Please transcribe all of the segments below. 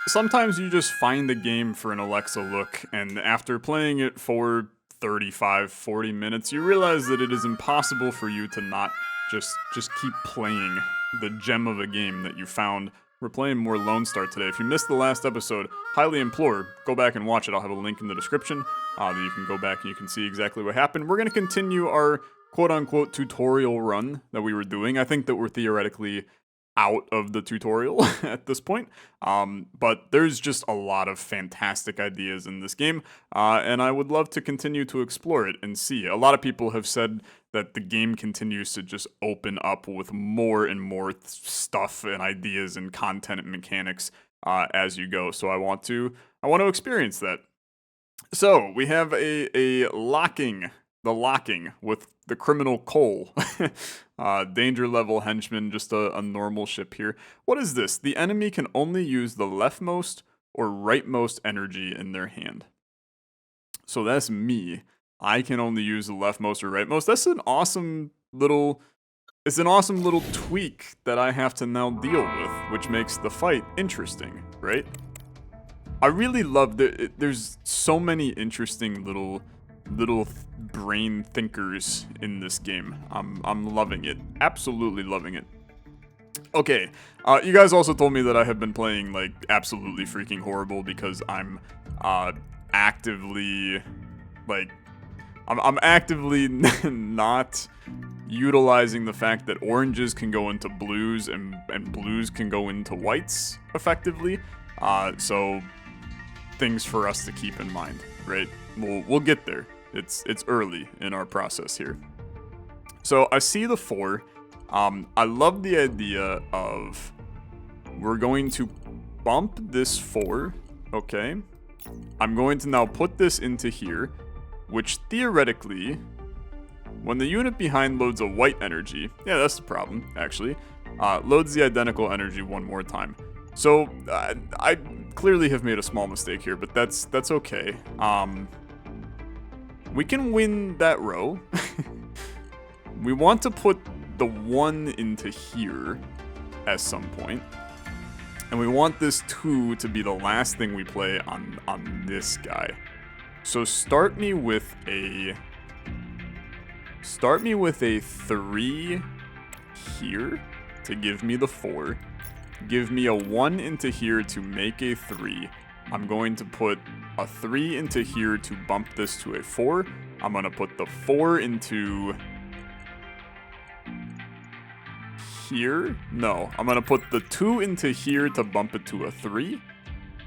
Sometimes you just find a game for an Olexa look, and after playing it for 35, 40 minutes, you realize that it is impossible for you to not just keep playing the gem of a game that you found. We're playing more Lonestar today. If you missed the last episode, highly implore, go back and watch it. I'll have a link in the description that you can go back and you can see exactly what happened. We're going to continue our quote-unquote tutorial run that we were doing. I think that we're theoretically out of the tutorial at this point, but there's just a lot of fantastic ideas in this game, and I would love to continue to explore it and see. A lot of people have said that the game continues to just open up with more and more stuff and ideas and content and mechanics as you go, so I want to experience that. So we have the locking with the criminal Cole. Danger level henchman, just a normal ship here. What is this? The enemy can only use the leftmost or rightmost energy in their hand. So that's me. I can only use the leftmost or rightmost. That's an awesome little... It's an awesome little tweak that I have to now deal with, which makes the fight interesting, right? I really love that. There's so many interesting little brain thinkers in this game. I'm loving it. Absolutely loving it. Okay, you guys also told me that I have been playing like absolutely freaking horrible because I'm actively like I'm actively not utilizing the fact that oranges can go into blues and blues can go into whites effectively. So things for us to keep in mind, right? We'll get there. It's early in our process here. So I see the 4. I love the idea of we're going to bump this 4. Okay. I'm going to now put this into here, which theoretically, when the unit behind loads a white energy, yeah, that's the problem, actually, loads the identical energy one more time. So I clearly have made a small mistake here, but that's okay. We can win that row. We want to put the 1 into here at some point. And we want this 2 to be the last thing we play on this guy. So start me with a 3 here to give me the 4. Give me a 1 into here to make a 3. I'm going to put a 3 into here to bump this to a 4. I'm going to put the 4 into here. No, I'm going to put the 2 into here to bump it to a 3.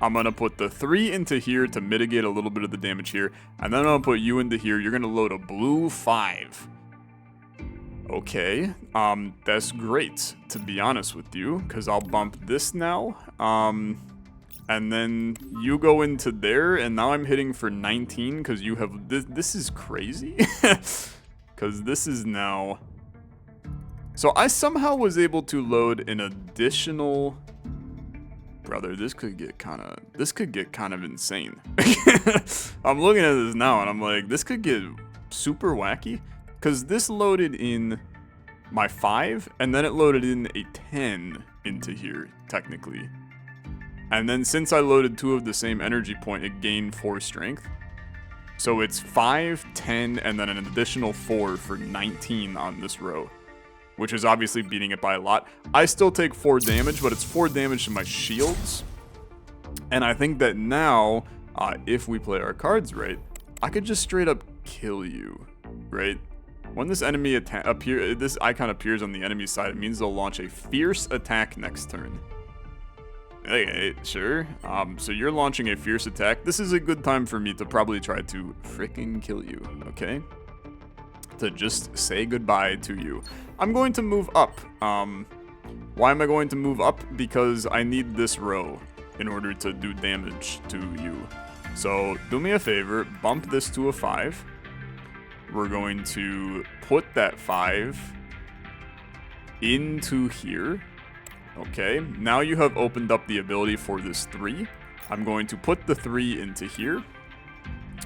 I'm going to put the 3 into here to mitigate a little bit of the damage here. And then I'm going to put you into here. You're going to load a blue 5. Okay, that's great, to be honest with you, because I'll bump this now. And then you go into there, and now I'm hitting for 19 because you have... This is crazy. Because this is now... So I somehow was able to load an additional... Brother, this could get kind of insane. I'm looking at this now, and I'm like, this could get super wacky. Because this loaded in my 5, and then it loaded in a 10 into here, technically. And then since I loaded 2 of the same energy point, it gained 4 strength. So it's 5, 10, and then an additional 4 for 19 on this row. Which is obviously beating it by a lot. I still take 4 damage, but it's 4 damage to my shields. And I think that now, if we play our cards right, I could just straight up kill you, right? When this enemy this icon appears on the enemy side, it means they'll launch a fierce attack next turn. Okay, sure. So you're launching a fierce attack. This is a good time for me to probably try to frickin' kill you, okay? To just say goodbye to you. I'm going to move up. Why am I going to move up? Because I need this row in order to do damage to you. So do me a favor, bump this to a 5. We're going to put that 5 into here. Okay, now you have opened up the ability for this 3. I'm going to put the 3 into here,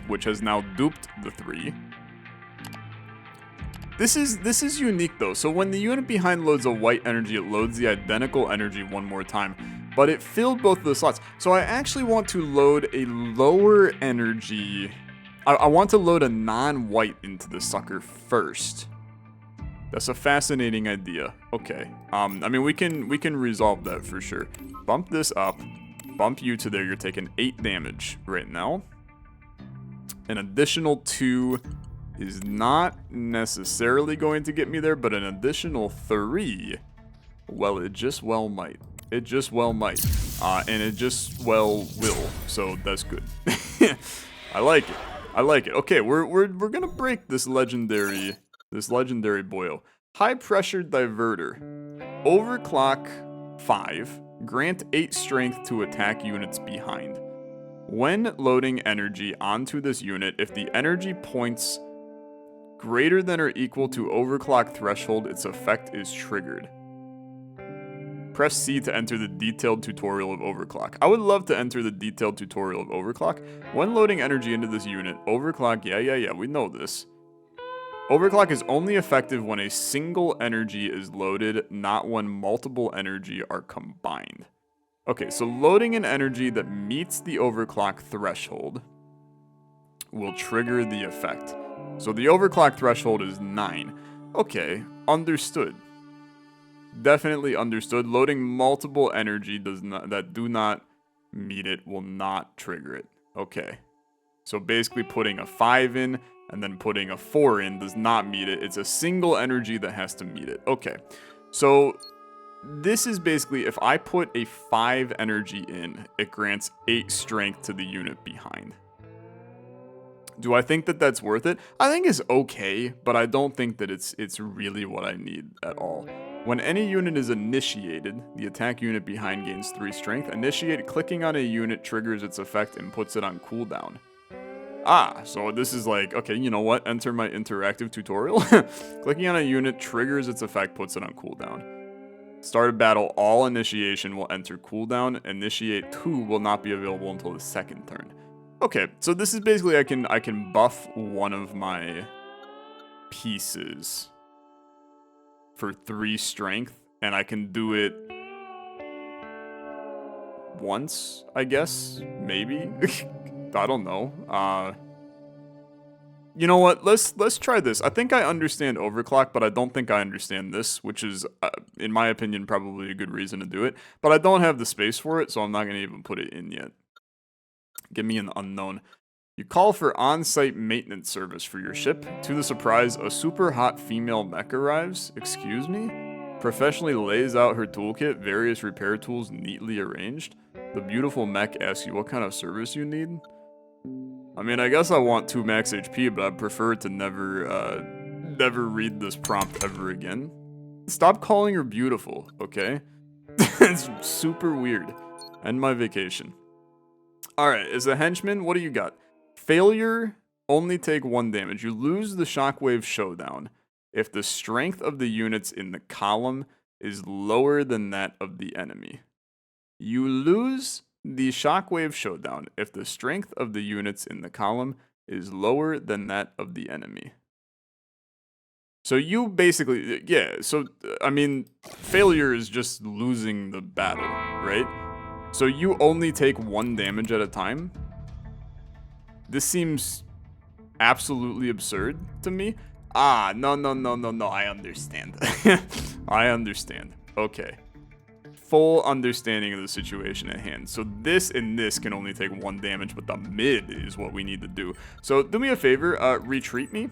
which has now duped the 3. This is unique though. So when the unit behind loads a white energy, it loads the identical energy one more time. but it filled both of the slots. So I actually want to load a lower energy. I want to load a non-white into the sucker first. That's a fascinating idea. Okay. I mean, we can resolve that for sure. Bump this up. Bump you to there. You're taking 8 damage right now. An additional 2 is not necessarily going to get me there, but an additional 3, well, it just well might. It just well might. And it just well will. So that's good. I like it. I like it. Okay, we're gonna break this legendary boyo. High pressure diverter. Overclock 5. Grant 8 strength to attack units behind. When loading energy onto this unit, if the energy points greater than or equal to overclock threshold, its effect is triggered. Press C to enter the detailed tutorial of overclock. I would love to enter the detailed tutorial of overclock. When loading energy into this unit, overclock, yeah, we know this. Overclock is only effective when a single energy is loaded, not when multiple energy are combined. Okay, so loading an energy that meets the overclock threshold will trigger the effect. So the overclock threshold is 9. Okay, understood. Definitely understood. Loading multiple energy that do not meet it will not trigger it. Okay. So basically putting a 5 in and then putting a 4 in does not meet it. It's a single energy that has to meet it. Okay. So this is basically if I put a 5 energy in, it grants 8 strength to the unit behind. Do I think that that's worth it? I think it's okay, but I don't think that it's really what I need at all. When any unit is initiated, the attack unit behind gains 3 strength. Initiate, clicking on a unit triggers its effect and puts it on cooldown. Ah, so this is like, okay, you know what? Enter my interactive tutorial. Clicking on a unit triggers its effect, puts it on cooldown. Start a battle, all initiation will enter cooldown. Initiate 2 will not be available until the second turn. Okay, so this is basically I can buff one of my pieces for 3 strength, and I can do it once, I guess, maybe. I don't know. You know what? Let's try this. I think I understand overclock, but I don't think I understand this, which is, in my opinion, probably a good reason to do it. But I don't have the space for it, so I'm not gonna even put it in yet. Give me an unknown. You call for on-site maintenance service for your ship. To the surprise, a super hot female mech arrives. Excuse me? Professionally lays out her toolkit, various repair tools neatly arranged. The beautiful mech asks you what kind of service you need. I mean, I guess I want 2 max HP, but I'd prefer to never read this prompt ever again. Stop calling her beautiful, okay? It's super weird. End my vacation. Alright, as a henchman, what do you got? Failure, only take 1 damage. You lose the shockwave showdown if the strength of the units in the column is lower than that of the enemy. You lose the shockwave showdown if the strength of the units in the column is lower than that of the enemy. So you basically, yeah, so, I mean, failure is just losing the battle, right? So you only take 1 damage at a time? This seems absolutely absurd to me. Ah, no, I understand. I understand. Okay. Full understanding of the situation at hand. So this and this can only take 1 damage, but the mid is what we need to do. So do me a favor, retreat me.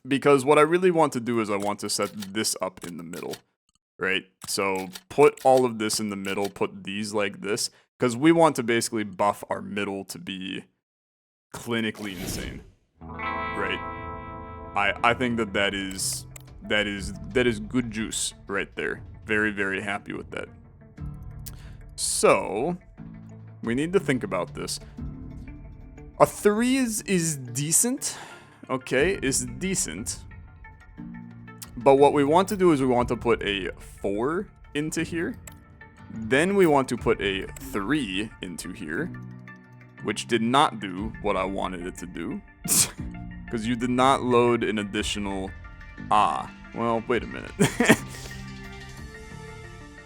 Because what I really want to do is I want to set this up in the middle. Right? So put all of this in the middle, put these like this. Because we want to basically buff our middle to be clinically insane. Right? I think that is good juice right there. Very, very happy with that. So, we need to think about this. A 3 is decent. Okay, is decent. But what we want to do is we want to put a 4 into here. Then we want to put a 3 into here. Which did not do what I wanted it to do. Because you did not load an additional... Ah, well, wait a minute.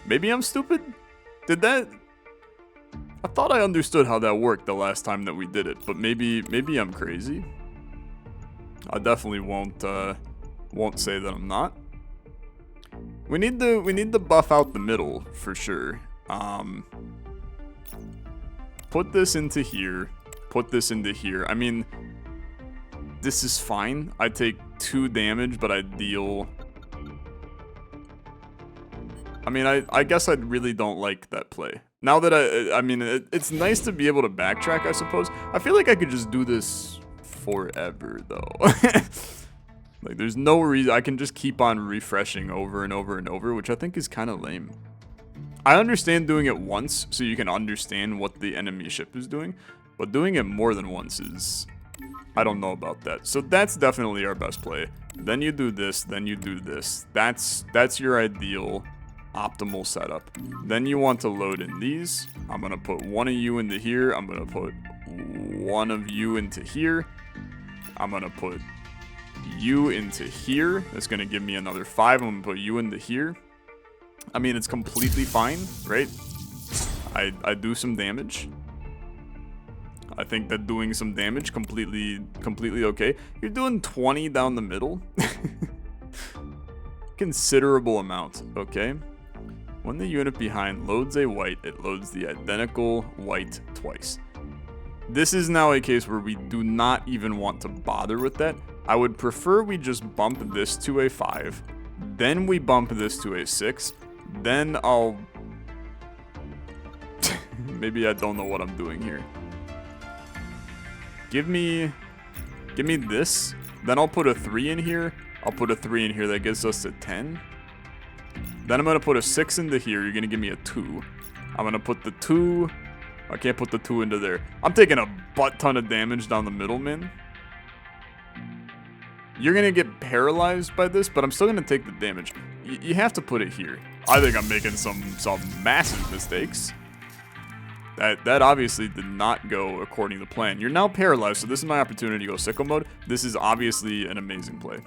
Maybe I'm stupid? Did that... I thought I understood how that worked the last time that we did it, but maybe I'm crazy. I definitely won't say that I'm not. We need to buff out the middle for sure. Put this into here. Put this into here. I mean, this is fine. I take 2 damage, but I deal... I mean, I guess I really don't like that play. Now that I mean, it's nice to be able to backtrack, I suppose. I feel like I could just do this forever, though. Like, there's no reason. I can just keep on refreshing over and over and over, which I think is kind of lame. I understand doing it once, so you can understand what the enemy ship is doing. But doing it more than once is... I don't know about that. So that's definitely our best play. Then you do this, then you do this. That's your ideal... optimal setup. Then you want to load in these. I'm gonna put one of you into here. I'm gonna put one of you into here. I'm gonna put you into here. That's gonna give me another 5. I'm gonna put you into here. I mean, it's completely fine, right? I do some damage. I think that doing some damage completely okay. You're doing 20 down the middle. Considerable amount, okay? When the unit behind loads a white, it loads the identical white twice. This is now a case where we do not even want to bother with that. I would prefer we just bump this to a 5, then we bump this to a 6, then I'll... Maybe I don't know what I'm doing here. Give me this, then I'll put a 3 in here. I'll put a 3 in here, that gets us to 10. Then I'm going to put a 6 into here. You're going to give me a 2. I'm going to put the 2. I can't put the 2 into there. I'm taking a butt ton of damage down the middle, man. You're going to get paralyzed by this, but I'm still going to take the damage. You have to put it here. I think I'm making some massive mistakes. That obviously did not go according to plan. You're now paralyzed, so this is my opportunity to go sicko mode. This is obviously an amazing play.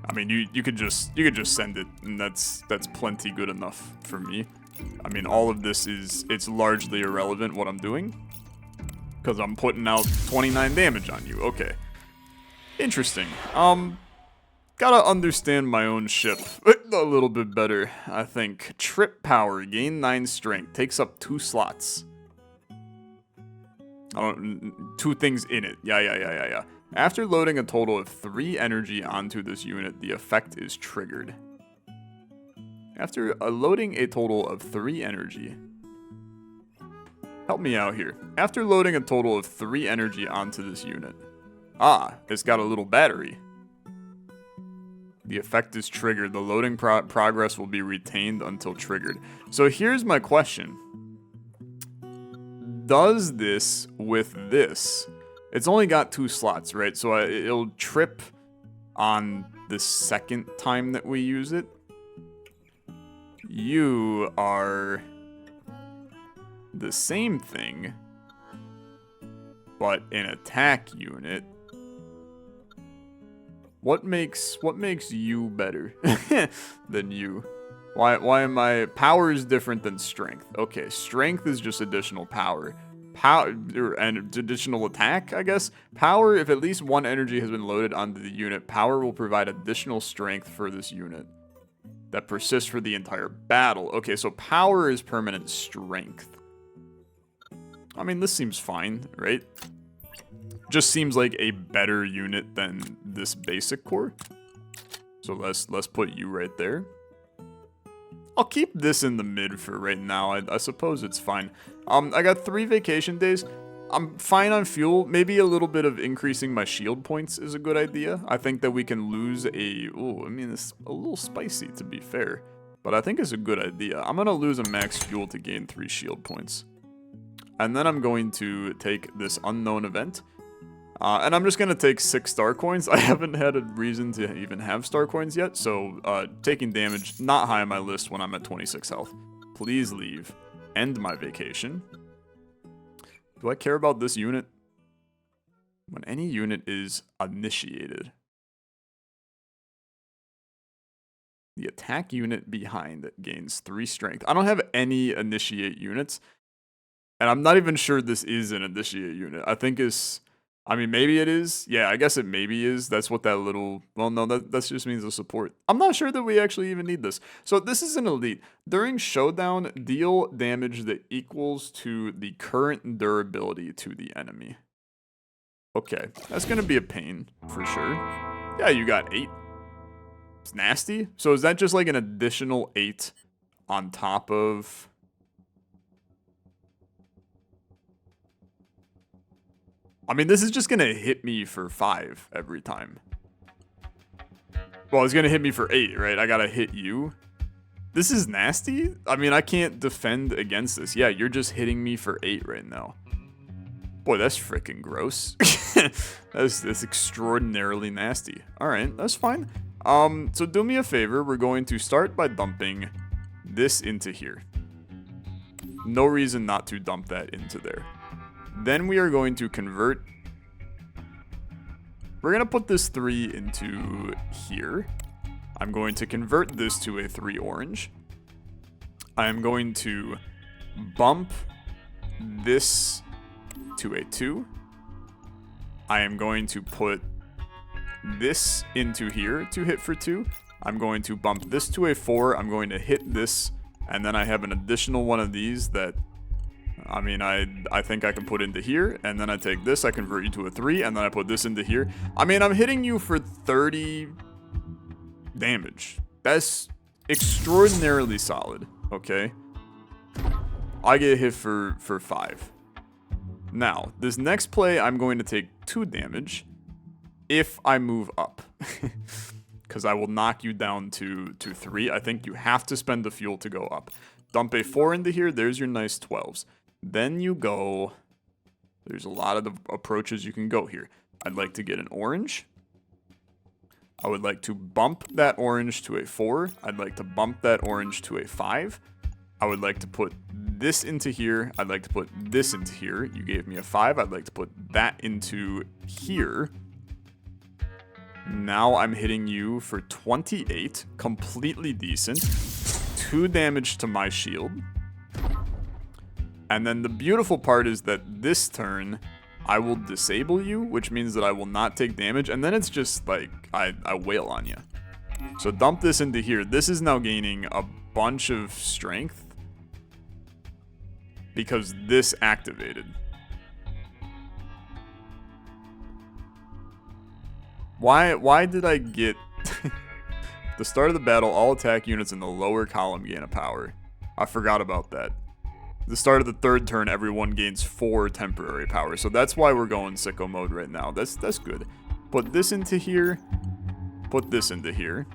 I mean, you could just send it, and that's plenty good enough for me. I mean, all of this it's largely irrelevant what I'm doing, because I'm putting out 29 damage on you. Okay, interesting. Gotta understand my own ship a little bit better, I think. Trip power, gain 9 strength, takes up 2 slots. 2 things in it. Yeah. After loading a total of 3 energy onto this unit, the effect is triggered. After loading a total of 3 energy... Help me out here. After loading a total of 3 energy onto this unit... Ah, it's got a little battery. The effect is triggered. The loading progress will be retained until triggered. So here's my question. Does this with this... It's only got 2 slots, right? So it'll trip on the second time that we use it. You are the same thing, but an attack unit. What makes you better than you? Why am I... Power is different than strength. Okay, strength is just additional power. Power and additional attack, I guess. Power, if at least 1 energy has been loaded onto the unit, power will provide additional strength for this unit that persists for the entire battle. Okay, so power is permanent strength. I mean, this seems fine, right? Just seems like a better unit than this basic core. So let's put you right there. I'll keep this in the mid for right now. I suppose it's fine. I got 3 vacation days. I'm fine on fuel. Maybe a little bit of increasing my shield points is a good idea. I think that we can lose a... Ooh, I mean, it's a little spicy to be fair. But I think it's a good idea. I'm going to lose a max fuel to gain 3 shield points. And then I'm going to take this unknown event. And I'm just going to take 6 star coins. I haven't had a reason to even have star coins yet. So taking damage, not high on my list when I'm at 26 health. Please leave. End my vacation. Do I care about this unit? When any unit is initiated. The attack unit behind gains 3 strength. I don't have any initiate units. And I'm not even sure this is an initiate unit. I think it's... I mean, maybe it is. Yeah, I guess it maybe is. That's what that little... Well, no, that just means a support. I'm not sure that we actually even need this. So this is an elite. During showdown, deal damage that equals to the current durability to the enemy. Okay, that's going to be a pain, for sure. Yeah, you got 8. It's nasty. So is that just like an additional 8 on top of... I mean, this is just going to hit me for 5 every time. Well, it's going to hit me for 8, right? I got to hit you. This is nasty. I mean, I can't defend against this. Yeah, you're just hitting me for 8 right now. Boy, that's freaking gross. That's extraordinarily nasty. All right, that's fine. So do me a favor. We're going to start by dumping this into here. No reason not to dump that into there. Then we are going to convert. We're going to put this 3 into here. I'm going to convert this to a 3 orange. I am going to bump this to a 2. I am going to put this into here to hit for 2. I'm going to bump this to a 4. I'm going to hit this. And then I have an additional one of these that... I mean, I think I can put into here, and then I take this, I convert you to a 3, and then I put this into here. I mean, I'm hitting you for 30 damage. That's extraordinarily solid, okay? I get hit for 5. Now, this next play, I'm going to take 2 damage if I move up. Because I will knock you down to 3. I think you have to spend the fuel to go up. Dump a 4 into here, there's your nice 12s. Then you go, there's a lot of the approaches you can go here. I'd like to get an orange. I would like to bump that orange to a 4. I'd like to bump that orange to a 5. I would like to put this into here. I'd like to put this into here. You gave me a 5. I'd like to put that into here. Now I'm hitting you for 28. Completely decent. 2 damage to my shield. And then the beautiful part is that this turn, I will disable you, which means that I will not take damage. And then it's just like, I wail on you. So dump this into here. This is now gaining a bunch of strength because this activated. Why did I get... The start of the battle, all attack units in the lower column gain a power. I forgot about that. The start of the 3rd turn, everyone gains 4 temporary power. So that's why we're going sicko mode right now. That's good. Put this into here. Put this into here.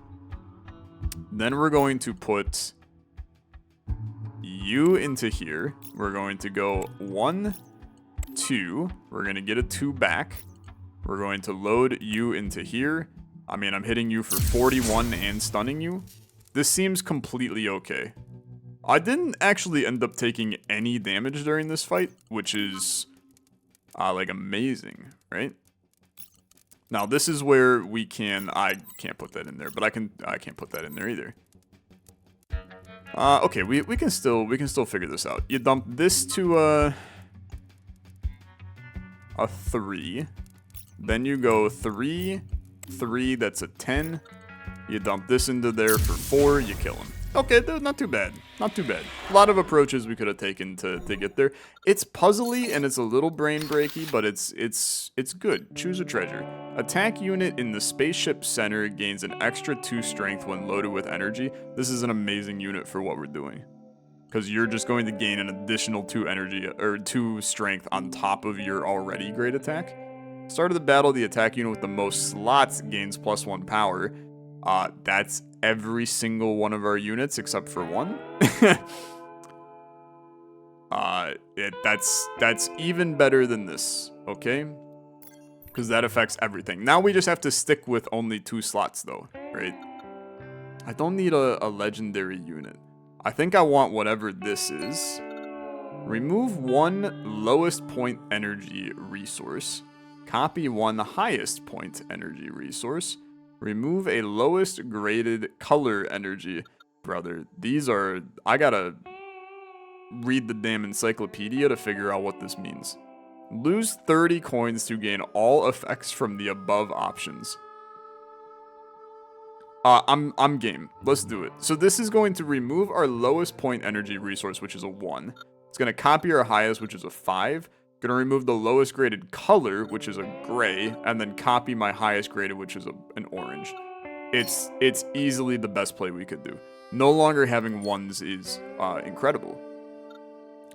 Then we're going to put you into here. We're going to go 1, 2. We're going to get a 2 back. We're going to load you into here. I mean, I'm hitting you for 41 and stunning you. This seems completely okay. I didn't actually end up taking any damage during this fight, which is, like, amazing, right? Now, this is where we can... I can't put that in there, but I can't put that in there either. Okay, we can still figure this out. You dump this to a 3. Then you go 3, 3, that's a 10. You dump this into there for 4, you kill him. Okay, not too bad. Not too bad. A lot of approaches we could have taken to get there. It's puzzly and it's a little brain breaky, but it's good. Choose a treasure. Attack unit in the spaceship center gains an extra 2 strength when loaded with energy. This is an amazing unit for what we're doing. Because you're just going to gain an additional 2 energy, or 2 strength on top of your already great attack. Start of the battle, the attack unit with the most slots gains +1 power. That's every single one of our units except for 1. That's even better than this, okay? Because that affects everything. Now we just have to stick with only 2 slots though, right? I don't need a legendary unit. I think I want whatever this is. Remove 1 lowest point energy resource. Copy 1 highest point energy resource. Remove a lowest graded color energy. Brother, these are... I gotta read the damn encyclopedia to figure out what this means. Lose 30 coins to gain all effects from the above options. I'm game. Let's do it. So this is going to remove our lowest point energy resource, which is a 1. It's going to copy our highest, which is a 5. Going to remove the lowest graded color, which is a gray, and then copy my highest graded, which is an orange. It's easily the best play we could do. No longer having 1s is incredible.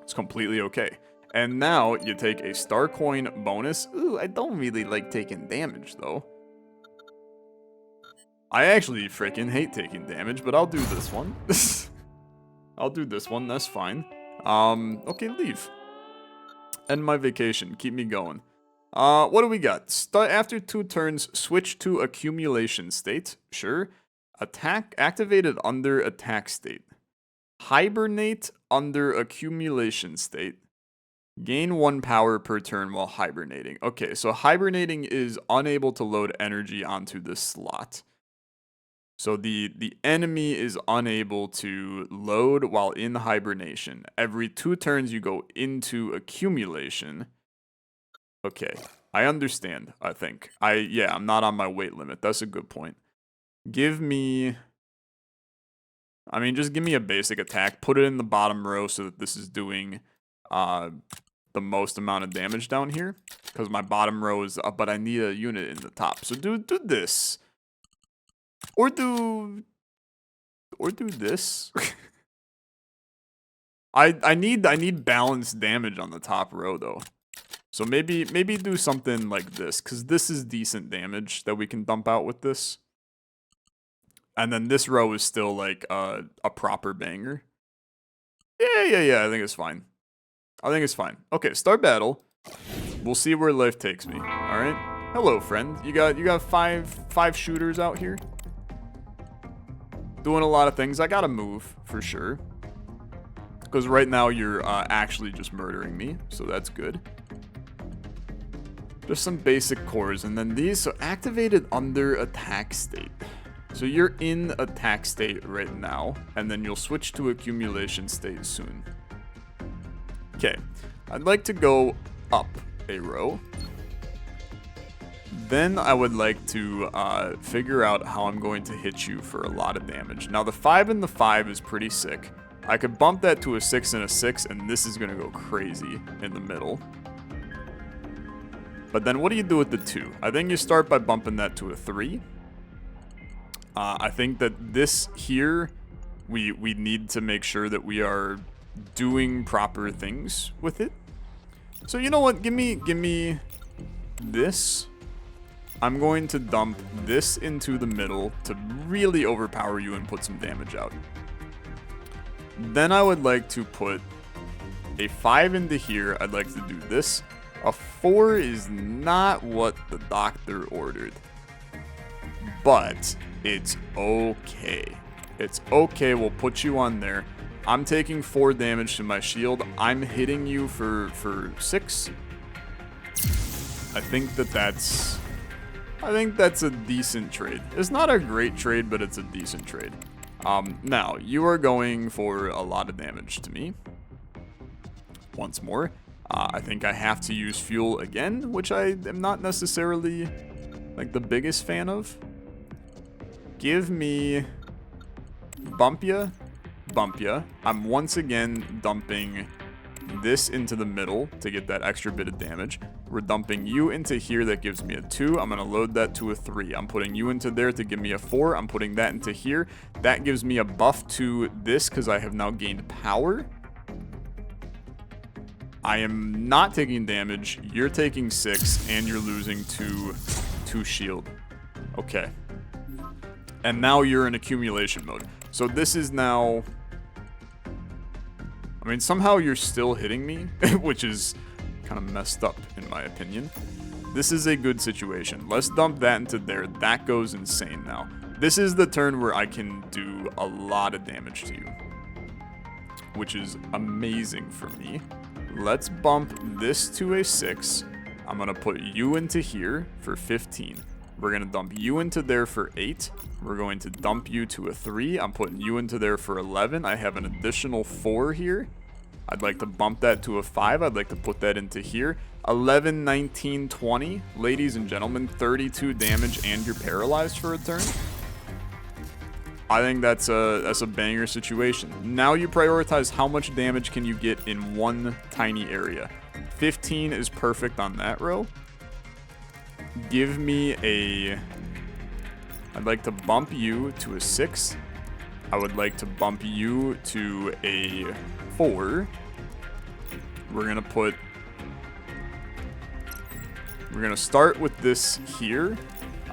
It's completely okay. And now you take a star coin bonus. Ooh, I don't really like taking damage, though. I actually freaking hate taking damage, but I'll do this one. I'll do this one, that's fine. Okay, leave. End my vacation, keep me going. What do we got? After 2 turns, switch to accumulation state. Sure. Attack activated under attack state. Hibernate under accumulation state. Gain 1 power per turn while hibernating. Okay, so hibernating is unable to load energy onto this slot. So the enemy is unable to load while in hibernation. Every 2 turns you go into accumulation. Okay, I understand, I think. I'm not on my weight limit. That's a good point. Give me... just give me a basic attack. Put it in the bottom row so that this is doing the most amount of damage down here. Because my bottom row is up, but I need a unit in the top. So do this. Or do this. I need balanced damage on the top row though. So maybe do something like this, cuz this is decent damage that we can dump out with this. And then this row is still like a proper banger. Yeah, I think it's fine. Okay, start battle. We'll see where life takes me. All right. Hello, friend. You got five shooters out here. Doing a lot of things. I gotta move, for sure. Because right now you're actually just murdering me, so that's good. Just some basic cores, and then these, so activated under attack state. So you're in attack state right now, and then you'll switch to accumulation state soon. Okay, I'd like to go up a row. Then I would like to figure out how I'm going to hit you for a lot of damage. Now the 5 and the 5 is pretty sick. I could bump that to a 6 and a 6, and this is going to go crazy in the middle. But then what do you do with the 2? I think you start by bumping that to a 3. I think that this here, we need to make sure that we are doing proper things with it. So you know what? Give me this. I'm going to dump this into the middle to really overpower you and put some damage out. Then I would like to put a 5 into here. I'd like to do this. A 4 is not what the doctor ordered. But it's okay. It's okay. We'll put you on there. I'm taking 4 damage to my shield. I'm hitting you for 6. I think that's a decent trade. It's not a great trade, but it's a decent trade. Now, you are going for a lot of damage to me. Once more. I think I have to use fuel again, which I am not necessarily like the biggest fan of. Give me bump ya. I'm once again dumping this into the middle to get that extra bit of damage. We're dumping you into here. That gives me a 2. I'm going to load that to a 3. I'm putting you into there to give me a 4. I'm putting that into here. That gives me a buff to this because I have now gained power. I am not taking damage. You're taking 6 and you're losing 2 shield. Okay. And now you're in accumulation mode. So this is now... somehow you're still hitting me, which is kind of messed up in my opinion. This is a good situation. Let's dump that into there. That goes insane now. This is the turn where I can do a lot of damage to you, which is amazing for me. Let's bump this to a 6. I'm going to put you into here for 15. We're going to dump you into there for 8. We're going to dump you to a 3. I'm putting you into there for 11. I have an additional 4 here. I'd like to bump that to a 5. I'd like to put that into here. 11, 19, 20. Ladies and gentlemen, 32 damage and you're paralyzed for a turn. I think that's a banger situation. Now you prioritize how much damage can you get in one tiny area. 15 is perfect on that row. Give me a... I'd like to bump you to a 6. I would like to bump you to a 4. We're going to put... We're going to start with this here.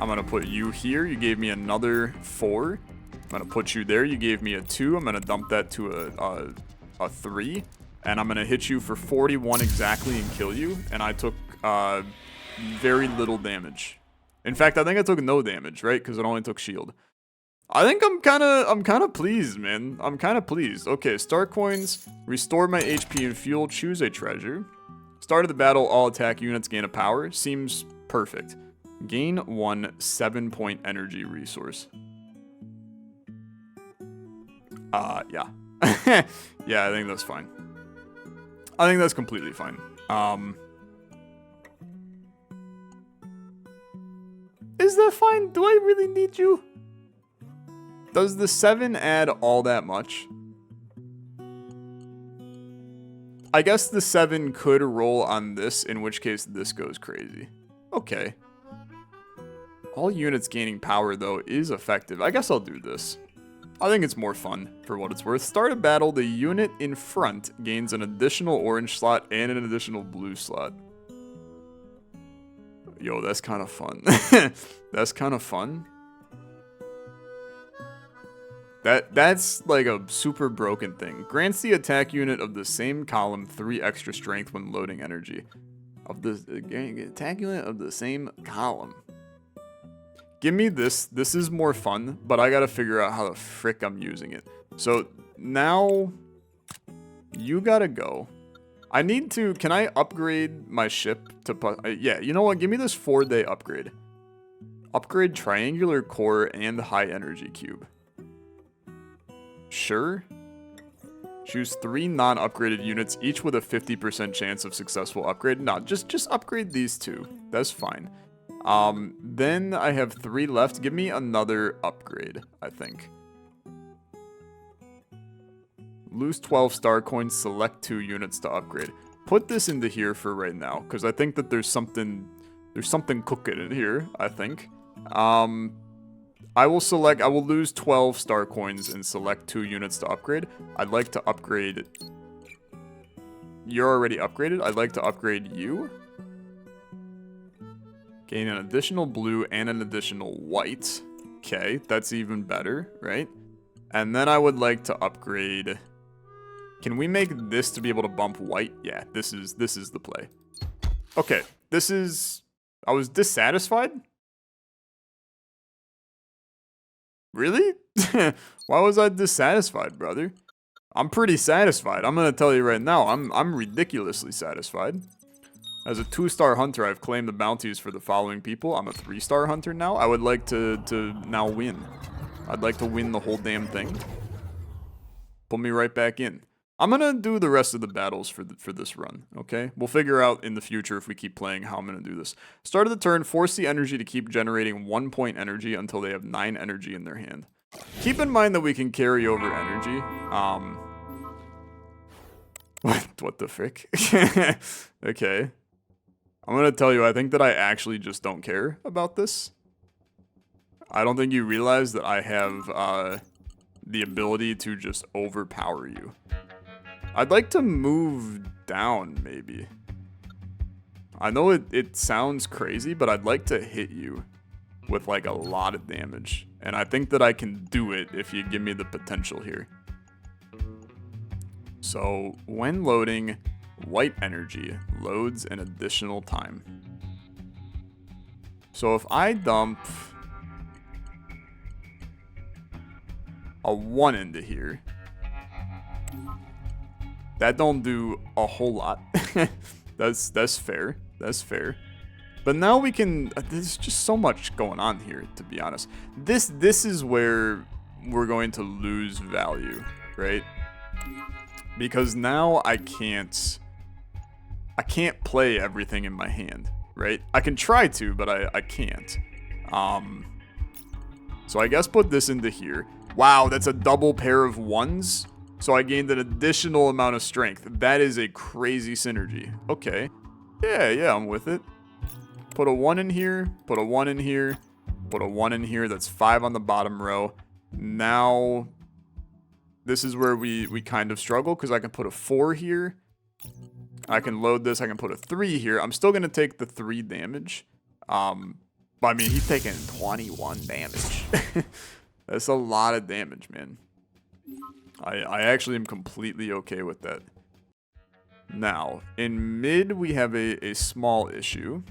I'm going to put you here. You gave me another 4. I'm going to put you there. You gave me a 2. I'm going to dump that to a 3. And I'm going to hit you for 41 exactly and kill you. And I took very little damage. In fact, I think I took no damage, right? Because it only took shield. I think I'm kind of pleased, man. I'm kind of pleased. Okay, star coins. Restore my HP and fuel. Choose a treasure. Start of the battle, all attack units gain a power. Seems perfect. Gain 1 7-point energy resource. Yeah. Yeah, I think that's fine. I think that's completely fine. Is that fine? Do I really need you? Does the 7 add all that much? I guess the 7 could roll on this, in which case this goes crazy. Okay. All units gaining power, though, is effective. I guess I'll do this. I think it's more fun, for what it's worth. Start a battle, the unit in front gains an additional orange slot and an additional blue slot. Yo, that's kind of fun. That's kind of fun. That's like a super broken thing. Grants the attack unit of the same column 3 extra strength when loading energy. Of the attack unit of the same column. Give me this. This is more fun, but I gotta figure out how the frick I'm using it. So now you gotta go. I need to, can I upgrade my ship to, yeah, you know what? Give me this 4-day upgrade. Upgrade triangular core and high energy cube. Sure. Choose 3 non-upgraded units, each with a 50% chance of successful upgrade. No, just upgrade these 2. That's fine. Then I have 3 left. Give me another upgrade, I think. Lose 12 star coins, select 2 units to upgrade. Put this into here for right now, because I think that there's something cooking in here, I think. I will lose 12 star coins and select 2 units to upgrade. I'd like to upgrade... You're already upgraded. I'd like to upgrade you. Gain an additional blue and an additional white. Okay, that's even better, right? And then I would like to upgrade... Can we make this to be able to bump white? Yeah, this is the play. Okay, this is... I was dissatisfied? Really? Why was I dissatisfied, brother? I'm pretty satisfied. I'm gonna tell you right now, I'm ridiculously satisfied. As a 2-star hunter, I've claimed the bounties for the following people. I'm a 3-star hunter now. I would like to now win. I'd like to win the whole damn thing. Put me right back in. I'm gonna do the rest of the battles for this run, okay? We'll figure out in the future if we keep playing how I'm gonna do this. Start of the turn, force the energy to keep generating 1 point energy until they have 9 energy in their hand. Keep in mind that we can carry over energy. What the frick? Okay. I'm gonna tell you, I think that I actually just don't care about this. I don't think you realize that I have the ability to just overpower you. I'd like to move down, maybe. I know it sounds crazy, but I'd like to hit you with like a lot of damage. And I think that I can do it if you give me the potential here. So, when loading, white energy loads an additional time. So if I dump a 1 into here, that don't do a whole lot. That's fair. That's fair. But now we can, there's just so much going on here, to be honest. This is where we're going to lose value, right? Because now I can't play everything in my hand, right? I can try to, but I can't. So I guess put this into here. Wow, that's a double pair of ones. So I gained an additional amount of strength. That is a crazy synergy. Okay. Yeah, I'm with it. Put a 1 in here, put a 1 in here, put a 1 in here. That's 5 on the bottom row. Now, this is where we kind of struggle because I can put a 4 here. I can load this. I can put a 3 here. I'm still going to take the 3 damage. But I mean, he's taking 21 damage. That's a lot of damage, man. I actually am completely okay with that. Now, in mid, we have a small issue.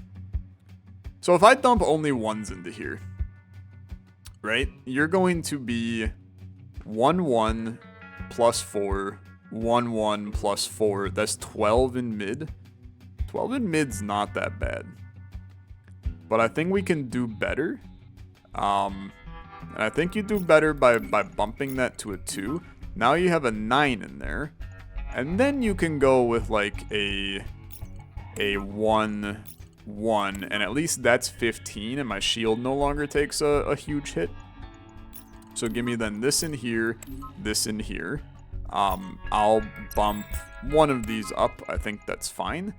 So if I dump only 1s into here, right, you're going to be 1-1 plus 4, 1-1 plus 4. That's 12 in mid. 12 in mid's not that bad. But I think we can do better. And I think you do better by bumping that to a 2. Now you have a 9 in there. And then you can go with like a 1-1, and at least that's 15, and my shield no longer takes a huge hit. So give me then this in here, this in here. I'll bump one of these up. I think that's fine.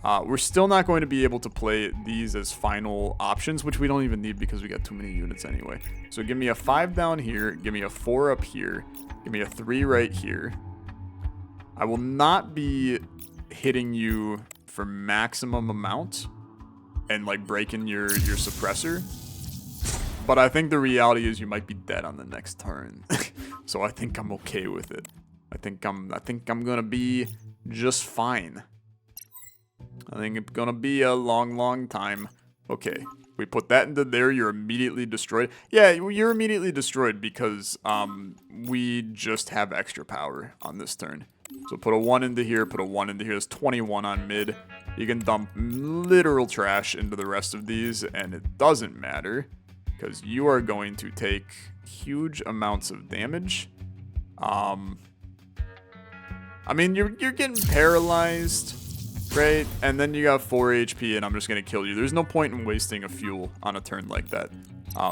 We're still not going to be able to play these as final options, which we don't even need because we got too many units anyway. So give me a 5 down here, give me a 4 up here, give me a 3 right here. I will not be hitting you for maximum amount and like breaking your suppressor. But I think the reality is you might be dead on the next turn. So I think I'm okay with it. I think I'm gonna be just fine. I think it's gonna be a long time. Okay, we put that into there. You're immediately destroyed. Yeah, you're immediately destroyed because we just have extra power on this turn. So put a 1 into here, put a 1 into here. There's 21 on mid. You can dump literal trash into the rest of these, and it doesn't matter because you are going to take huge amounts of damage. I mean, you're getting paralyzed, right? And then you got 4 HP, and I'm just going to kill you. There's no point in wasting a fuel on a turn like that.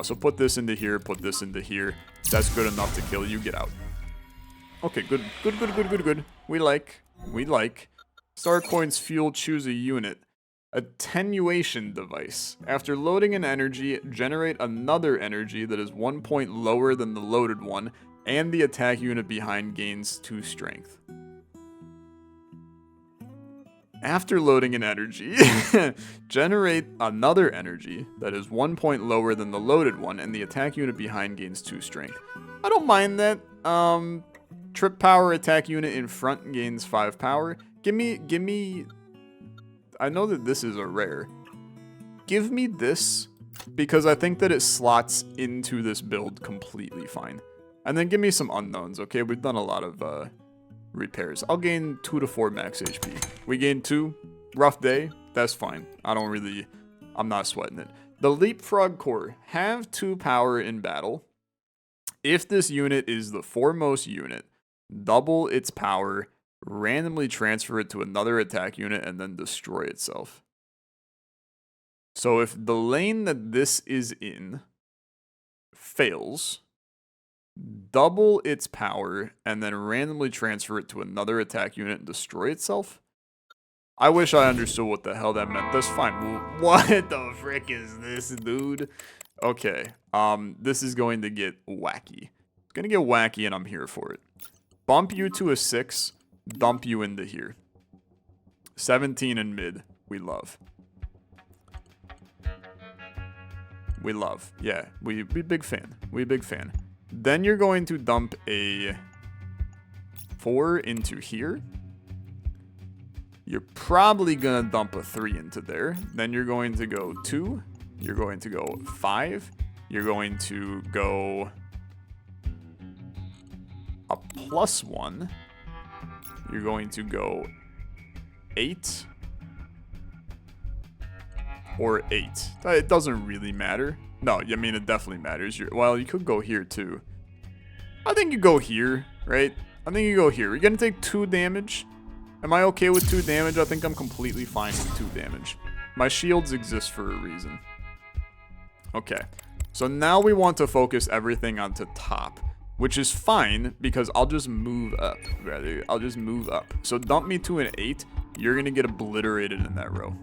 So put this into here, put this into here. That's good enough to kill you. Get out. Okay, good. We like. Star coins fuel, choose a unit. Attenuation device. After loading an energy, generate another energy that is 1 point lower than the loaded one, and the attack unit behind gains 2 strength. After loading an energy, generate another energy that is 1 point lower than the loaded one, and the attack unit behind gains 2 strength. I don't mind that. Trip power, attack unit in front gains 5 power. Give me. I know that this is a rare. Give me this because I think that it slots into this build completely fine. And then give me some unknowns, okay? We've done a lot of repairs. I'll gain 2 to 4 max HP. We gain 2. Rough day. That's fine. I'm not sweating it. The Leapfrog Core. Have 2 power in battle. If this unit is the foremost unit, double its power, randomly transfer it to another attack unit, and then destroy itself. So if the lane that this is in fails, double its power, and then randomly transfer it to another attack unit and destroy itself. I wish I understood what the hell that meant. That's fine. What the frick is this, dude? Okay. This is going to get wacky. It's going to get wacky, and I'm here for it. Bump you to a 6. Dump you into here. 17 in mid. We love. Yeah, we big fan. We big fan. Then you're going to dump a 4 into here. You're probably going to dump a 3 into there. Then you're going to go 2. You're going to go 5. You're going to go a +1. You're going to go 8. or 8? It doesn't really matter. No, I mean, it definitely matters. Well, you could go here too. I think you go here, right? I think you go here. You're going to take 2 damage. Am I okay with 2 damage? I think I'm completely fine with 2 damage. My shields exist for a reason. Okay. So now we want to focus everything onto top, which is fine because I'll just move up, rather. I'll just move up. So dump me to an 8. You're going to get obliterated in that row,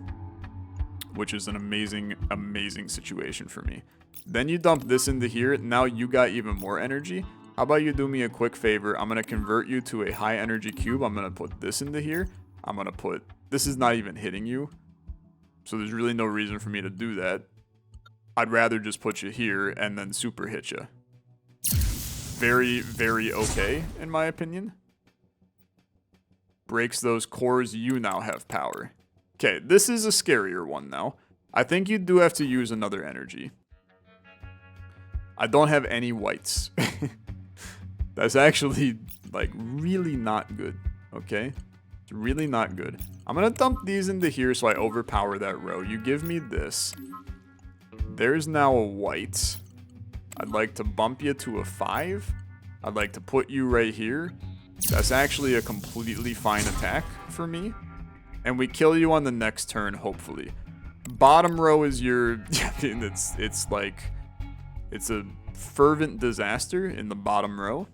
which is an amazing, amazing situation for me. Then you dump this into here. Now you got even more energy. How about you do me a quick favor? I'm going to convert you to a high energy cube. I'm going to put this into here. I'm going to put, this is not even hitting you. So there's really no reason for me to do that. I'd rather just put you here and then super hit you. Very, very okay, in my opinion. Breaks those cores, you now have power. Okay, this is a scarier one now. I think you do have to use another energy. I don't have any whites. That's actually, like, really not good, okay? It's really not good. I'm gonna dump these into here so I overpower that row. You give me this. There's now a white. I'd like to bump you to a 5. I'd like to put you right here. That's actually a completely fine attack for me. And we kill you on the next turn, hopefully. Bottom row is your... I mean, it's like... It's a fervent disaster in the bottom row.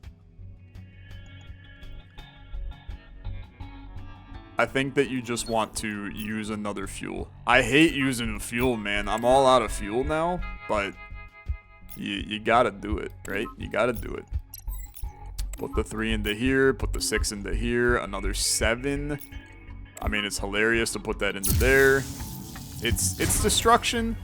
I think that you just want to use another fuel. I hate using fuel, man. I'm all out of fuel now, but you gotta do it, right? You gotta do it. Put the 3 into here, put the 6 into here, another 7. I mean, it's hilarious to put that into there. It's destruction.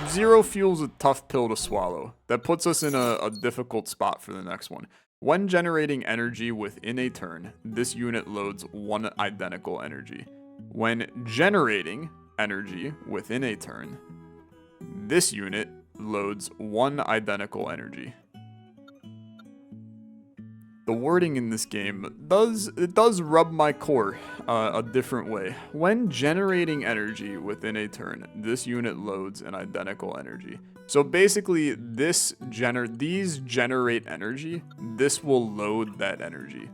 0 fuel's a tough pill to swallow. That puts us in a difficult spot for the next one. When generating energy within a turn, this unit loads 1 identical energy. When generating energy within a turn, this unit loads 1 identical energy. The wording in this game does rub my core a different way. When generating energy within a turn, this unit loads an identical energy. So basically, these generate energy. This will load that energy.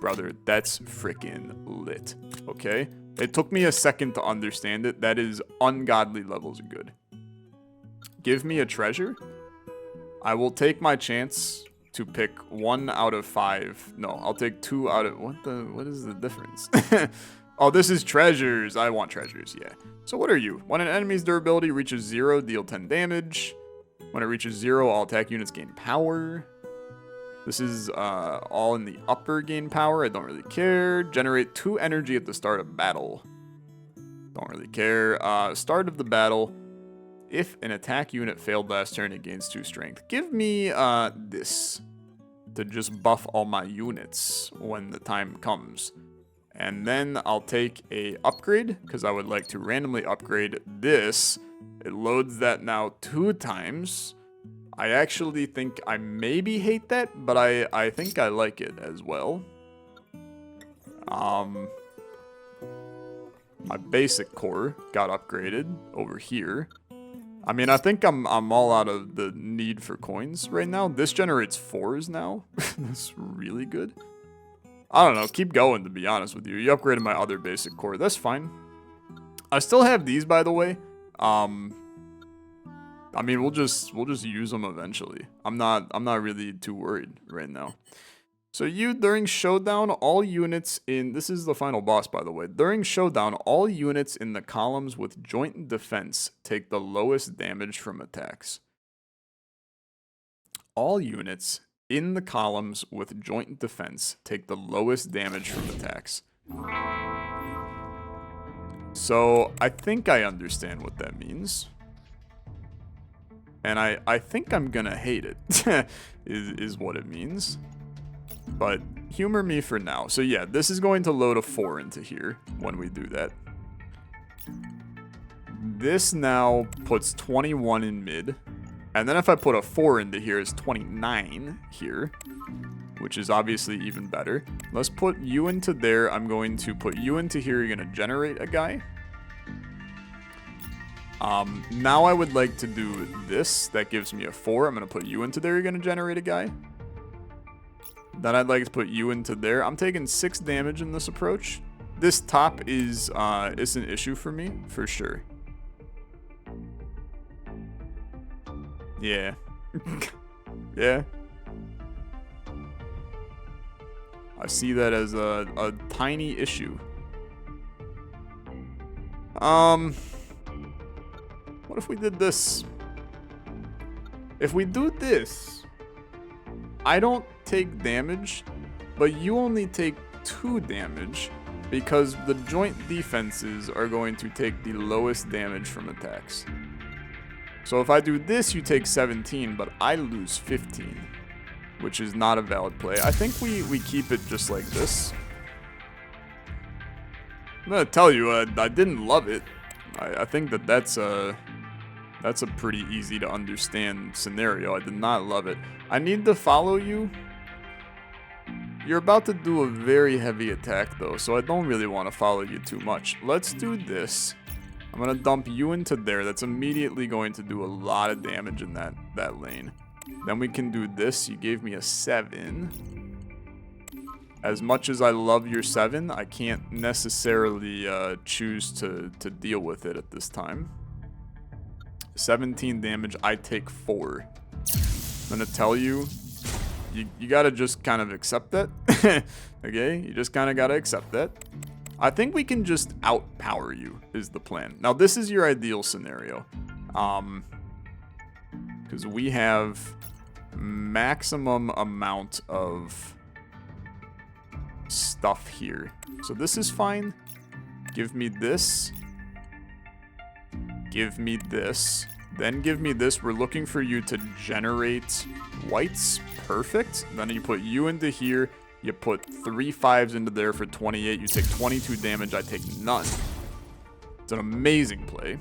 Brother, that's freaking lit. Okay? It took me a second to understand it. That is ungodly levels of good. Give me a treasure. I will take my chance to pick 1 out of 5. No, I'll take 2 out of... What is the difference? Oh, this is treasures. I want treasures, yeah. So what are you? When an enemy's durability reaches 0, deal 10 damage. When it reaches 0, all attack units gain power. This is all in the upper gain power. I don't really care. Generate 2 energy at the start of battle. Don't really care. Start of the battle. If an attack unit failed last turn, it gains 2 strength. Give me this to just buff all my units when the time comes. And then I'll take a upgrade because I would like to randomly upgrade this. It loads that now 2 times. I actually think I maybe hate that, but I think I like it as well. My basic core got upgraded over here. I mean, I think I'm all out of the need for coins right now. This generates 4s now. That's really good. I don't know. Keep going, to be honest with you. You upgraded my other basic core. That's fine. I still have these, by the way. I mean, we'll just use them eventually. I'm not really too worried right now. So during Showdown, all units in... This is the final boss, by the way. During Showdown, all units in the columns with joint defense take the lowest damage from attacks. All units in the columns with joint defense take the lowest damage from attacks. So, I think I understand what that means. And I think I'm gonna hate it, is what it means. But humor me for now. So yeah, this is going to load a 4 into here when we do that. This now puts 21 in mid. And then if I put a 4 into here, it's 29 here, which is obviously even better. Let's put you into there. I'm going to put you into here. You're going to generate a guy. Now I would like to do this. That gives me a 4. I'm going to put you into there. You're going to generate a guy. Then I'd like to put you into there. I'm taking 6 damage in this approach. This top is an issue for me, for sure. Yeah. Yeah. I see that as a tiny issue. What if we did this? If we do this, I don't take damage, but you only take 2 damage because the joint defenses are going to take the lowest damage from attacks. So if I do this, you take 17, but I lose 15, which is not a valid play. I think we keep it just like this. I'm gonna tell you, I didn't love it. I think that's a pretty easy to understand scenario. I did not love it. I need to follow you. You're about to do a very heavy attack though, so I don't really want to follow you too much. Let's do this. I'm gonna dump you into there. That's immediately going to do a lot of damage in that lane. Then we can do this. You gave me a 7. As much as I love your 7, I can't necessarily choose to deal with it at this time. 17 damage, I take 4. I'm gonna tell you, you gotta just kind of accept that. Okay, you just kind of gotta accept that. I think we can just outpower you is the plan. Now this is your ideal scenario. Because we have maximum amount of stuff here. So this is fine. Give me this. Give me this. Then give me this. We're looking for you to generate whites. Perfect. Then you put you into here. You put 3 5s into there for 28. You take 22 damage. I take none. It's an amazing play.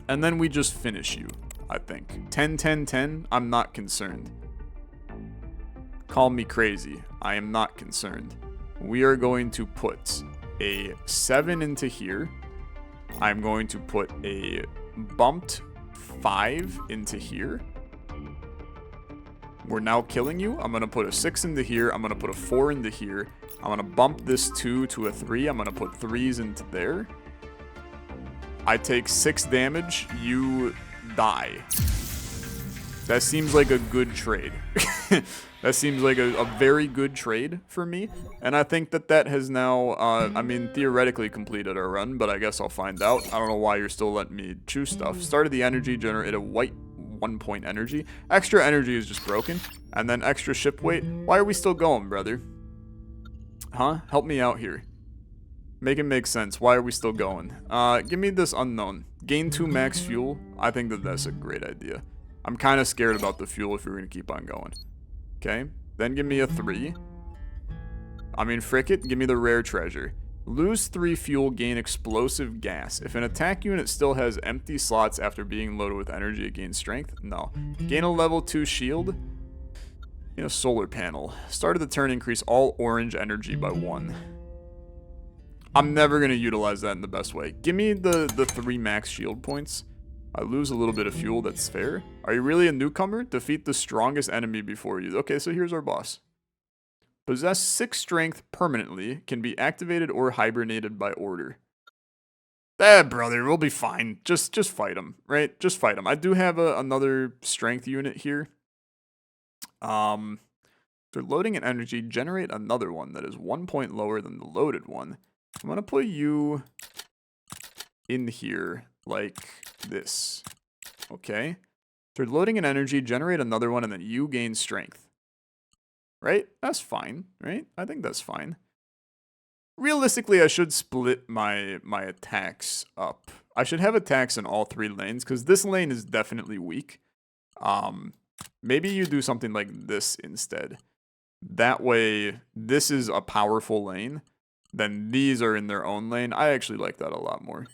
And then we just finish you, I think. 10, 10, 10. I'm not concerned. Call me crazy. I am not concerned. We are going to put a 7 into here. I'm going to put a bumped 5 into here. We're now killing you. I'm going to put a 6 into here. I'm going to put a 4 into here. I'm going to bump this 2 to a 3. I'm going to put 3s into there. I take 6 damage. You die. That seems like a good trade. That seems like a very good trade for me. And I think that has now, I mean, theoretically completed our run, but I guess I'll find out. I don't know why you're still letting me choose stuff. Started the energy, generated a white 1-point energy. Extra energy is just broken. And then extra ship weight. Why are we still going, brother? Huh? Help me out here. Make it make sense. Why are we still going? Give me this unknown. Gain 2 max fuel. I think that's a great idea. I'm kind of scared about the fuel if we're going to keep on going. Okay. Then give me a 3. I mean, frick it. Give me the rare treasure. Lose 3 fuel, gain explosive gas. If an attack unit still has empty slots after being loaded with energy, it gains strength. No. Gain a level 2 shield. You know, solar panel. Start of the turn, increase all orange energy by 1. I'm never going to utilize that in the best way. Give me the 3 max shield points. I lose a little bit of fuel, that's fair. Are you really a newcomer? Defeat the strongest enemy before you. Okay, so here's our boss. Possess 6 strength permanently, can be activated or hibernated by order. Brother, we'll be fine. Just fight him, right? Just fight him. I do have another strength unit here. So loading an energy, generate another one that is 1 point lower than the loaded one. I'm going to put you in here like this. Okay. So loading an energy, generate another one, and then you gain strength. Right? That's fine, right? I think that's fine. Realistically, I should split my attacks up. I should have attacks in all 3 lanes, because this lane is definitely weak. Maybe you do something like this instead. That way, this is a powerful lane. Then these are in their own lane. I actually like that a lot more.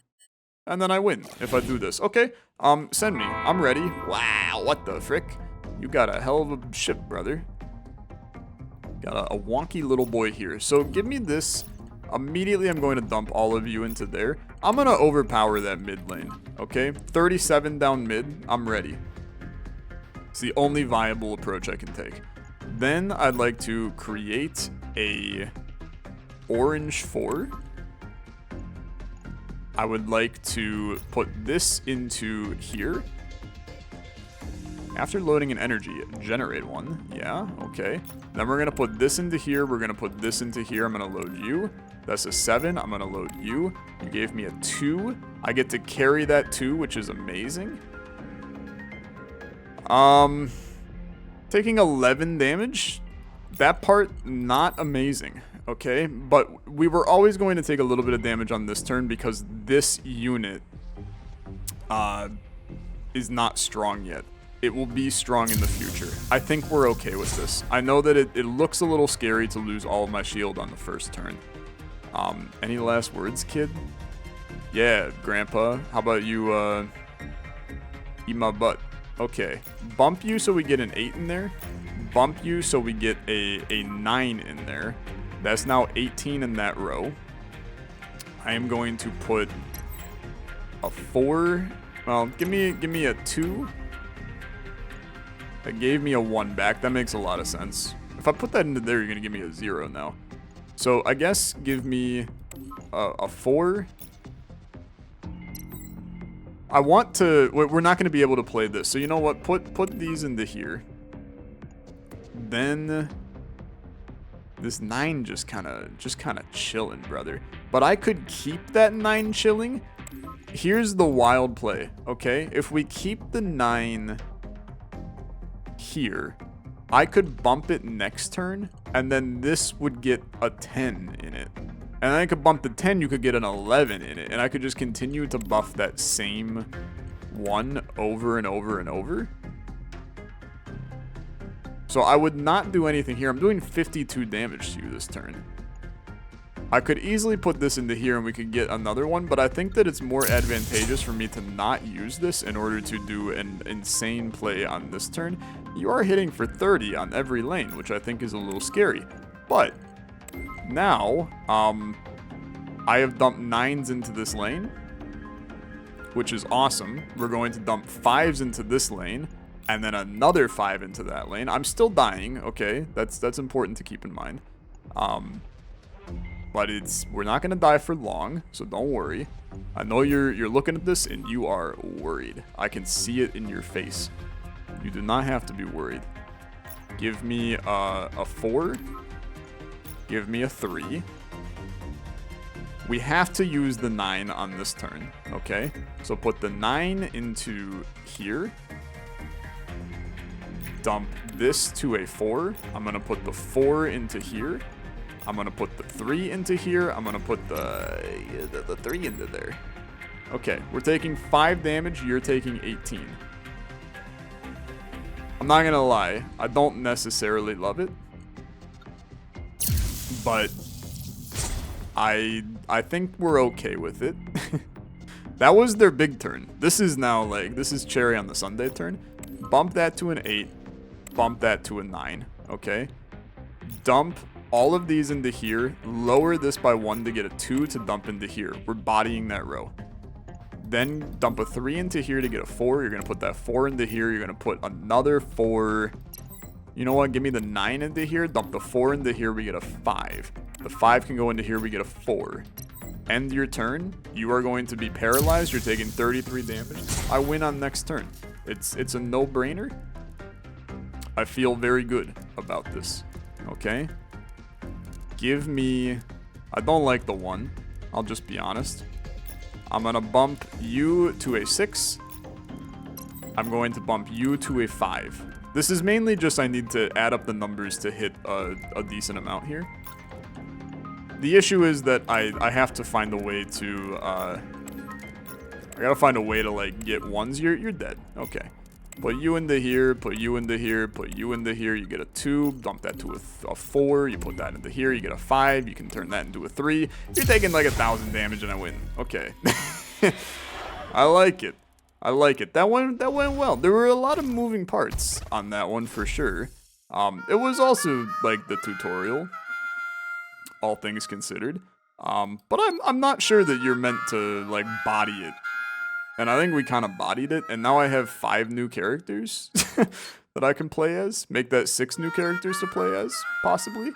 And then I win if I do this. Okay, send me. I'm ready. Wow, what the frick? You got a hell of a ship, brother. Got a wonky little boy here. So give me this. Immediately, I'm going to dump all of you into there. I'm going to overpower that mid lane, okay? 37 down mid, I'm ready. It's the only viable approach I can take. Then I'd like to create a orange 4. I would like to put this into here. After loading an energy, generate one. Yeah, okay. Then we're going to put this into here. We're going to put this into here. I'm going to load you. That's a 7. I'm going to load you. You gave me a 2. I get to carry that 2, which is amazing. Taking 11 damage. That part, not amazing. Okay, but we were always going to take a little bit of damage on this turn because this unit is not strong yet. It will be strong in the future. I think we're okay with this. I know that it looks a little scary to lose all of my shield on the first turn. Any last words, kid? Yeah, Grandpa. How about you eat my butt? Okay. Bump you so we get an 8 in there. Bump you so we get a 9 in there. That's now 18 in that row. I am going to put a 4. Well, give me a 2. That gave me a 1 back. That makes a lot of sense. If I put that into there, you're going to give me a 0 now. So I guess give me a 4. I want to... We're not going to be able to play this. So you know what? Put these into here. Then... This 9 just kind of chilling, brother. But I could keep that 9 chilling. Here's the wild play, okay? If we keep the 9 here, I could bump it next turn, and then this would get a 10 in it. And I could bump the 10, you could get an 11 in it. And I could just continue to buff that same 1 over and over and over. So I would not do anything here. I'm doing 52 damage to you this turn. I could easily put this into here and we could get another one, but I think that it's more advantageous for me to not use this in order to do an insane play on this turn. You are hitting for 30 on every lane, which I think is a little scary. But now, I have dumped 9s into this lane, which is awesome. We're going to dump 5s into this lane. And then another 5 into that lane. I'm still dying, okay? That's important to keep in mind. But we're not gonna die for long, so don't worry. I know you're looking at this and you are worried. I can see it in your face. You do not have to be worried. Give me a 4. Give me a 3. We have to use the 9 on this turn, okay? So put the 9 into here. Dump this to a 4. I'm going to put the 4 into here. I'm going to put the 3 into here. I'm going to put the 3 into there. Okay, we're taking 5 damage. You're taking 18. I'm not going to lie. I don't necessarily love it. But I think we're okay with it. That was their big turn. This is now like, this is cherry on the sundae turn. Bump that to an 8. Bump that to a 9, okay? Dump all of these into here. Lower this by 1 to get a 2 to dump into here. We're bodying that row. Then dump a 3 into here to get a 4. You're going to put that 4 into here. You're going to put another 4. You know what? Give me the 9 into here. Dump the 4 into here. We get a 5. The 5 can go into here. We get a 4. End your turn. You are going to be paralyzed. You're taking 33 damage. I win on next turn. It's a no-brainer. I feel very good about this, okay? Give me... I don't like the 1. I'll just be honest. I'm going to bump you to a 6. I'm going to bump you to a 5. This is mainly just I need to add up the numbers to hit a decent amount here. The issue is that I have to find a way to... I gotta find a way to, like, get 1s. You're dead. Okay. Put you into here, put you into here, put you into here, you get a 2, dump that to a 4, you put that into here, you get a 5, you can turn that into a 3. You're taking like 1,000 damage and I win. Okay. I like it. I like it. That went well. There were a lot of moving parts on that one for sure. It was also like the tutorial, all things considered. But I'm not sure that you're meant to, like, body it. And I think we kind of bodied it, and now I have 5 new characters that I can play as. Make that 6 new characters to play as, possibly.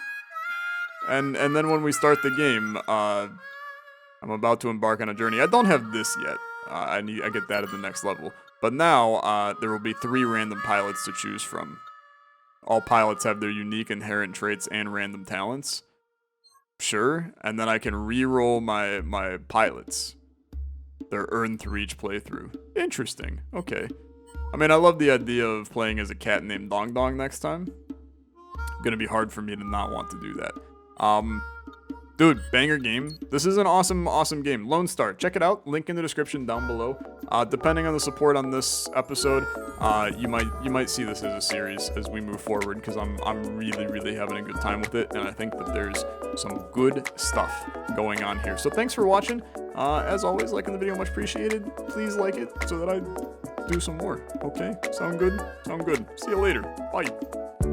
And then when we start the game, I'm about to embark on a journey. I don't have this yet. I get that at the next level. But now, there will be 3 random pilots to choose from. All pilots have their unique inherent traits and random talents. Sure, and then I can re-roll my pilots. They're earned through each playthrough. Interesting, okay. I mean, I love the idea of playing as a cat named Dong Dong next time. Gonna be hard for me to not want to do that. Dude, banger game. This is an awesome, awesome game. Lonestar, check it out. Link in the description down below. Depending on the support on this episode, you might see this as a series as we move forward, because I'm really, really having a good time with it, and I think that there's some good stuff going on here. So thanks for watching. As always, liking the video much appreciated. Please like it so that I do some more. Okay? Sound good? Sound good. See you later. Bye.